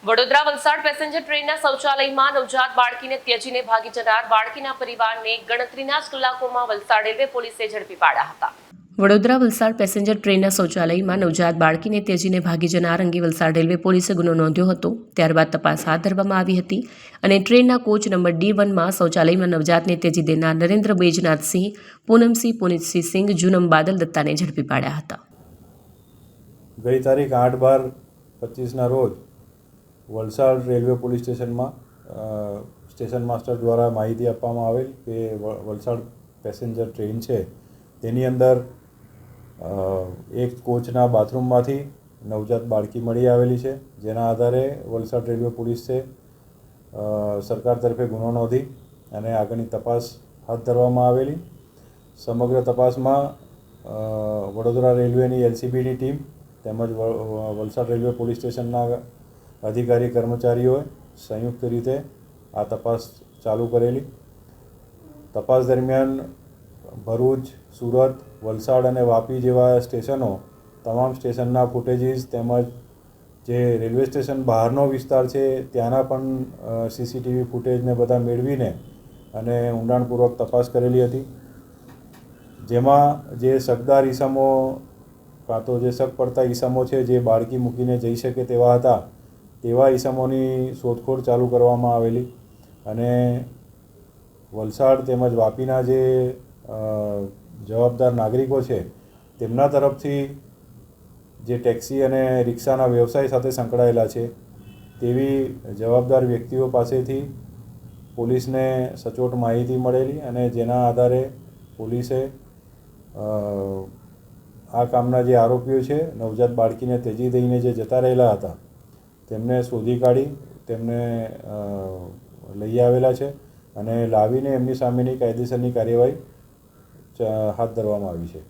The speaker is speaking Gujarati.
વડોદરા વલસાડ પેસેન્જર ટ્રેનના શૌચાલયમાં નવજાત બાળકીને ત્યજીને ભાગી જનાર બાળકીના પરિવારને ગણતરીના જ કલાકોમાં વલસાડ રેલવે પોલીસે ઝડપી પાડ્યા હતા। વડોદરા વલસાડ પેસેન્જર ટ્રેનના શૌચાલયમાં નવજાત બાળકીને ત્યજીને ભાગી જનાર અંગે વલસાડ રેલવે પોલીસે ગુનો નોંધ્યો હતો। ત્યારબાદ તપાસ હાથ ધરવામાં આવી હતી અને ટ્રેનના કોચ નંબર D1માં શૌચાલયમાં નવજાતને ત્યજી દેનાર નરેન્દ્ર બૈજનાથસિંહ, પૂનમસિંહ પુનિતસિંહ સિંઘ, જુનમ બાદલ દત્તાને ઝડપી પાડ્યા હતા। ગઈ તારીખ 8/12/25ના રોજ વલસાડ રેલવે પોલીસ સ્ટેશનમાં સ્ટેશન માસ્ટર દ્વારા માહિતી આપવામાં આવેલ કે વલસાડ પેસેન્જર ટ્રેન છે તેની અંદર એક કોચના બાથરૂમમાંથી નવજાત બાળકી મળી આવેલી છે, જેના આધારે વલસાડ રેલવે પોલીસે સરકાર તરફે ગુનો નોંધી અને આગળની તપાસ હાથ ધરવામાં આવેલી। સમગ્ર તપાસમાં વડોદરા રેલવેની LCBની ટીમ તેમજ વલસાડ રેલવે પોલીસ સ્ટેશનના અધિકારી કર્મચારીઓએ સંયુક્ત રીતે આ તપાસ ચાલુ કરેલી। તપાસ દરમિયાન ભરૂચ, સુરત, વલસાડ અને વાપી જેવા સ્ટેશનો તમામ સ્ટેશનના ફૂટેજીસ તેમજ જે રેલવે સ્ટેશન બહારનો વિસ્તાર છે ત્યાંના પણ CCTV ફૂટેજને બધા મેળવીને અને ઊંડાણપૂર્વક તપાસ કરેલી હતી, જેમાં જે શકદાર ઈસમો કાં તો જે શક પડતા ઈસમો છે જે બાળકી મૂકીને જઈ શકે તેવા હતા તેવા ઈસમોની શોધખોળ ચાલુ કરવામાં આવેલી અને વલસાડ તેમજ વાપીના જે જવાબદાર નાગરિકો છે તેમના તરફથી જે ટેક્સી અને રિક્ષાના વ્યવસાય સાથે સંકળાયેલા છે તેવી જવાબદાર વ્યક્તિઓ પાસેથી પોલીસને સચોટ માહિતી મળેલી અને જેના આધારે પોલીસે આ કામના જે આરોપીઓ છે નવજાત બાળકીને ત્યજી દઈને જે જતા રહેલા હતા તેમને શોધી કાઢી તેમને લઈ આવેલા છે અને લાવીને એમની સામેની કાયદેસરની કાર્યવાહી હાથ ધરવામાં આવી છે।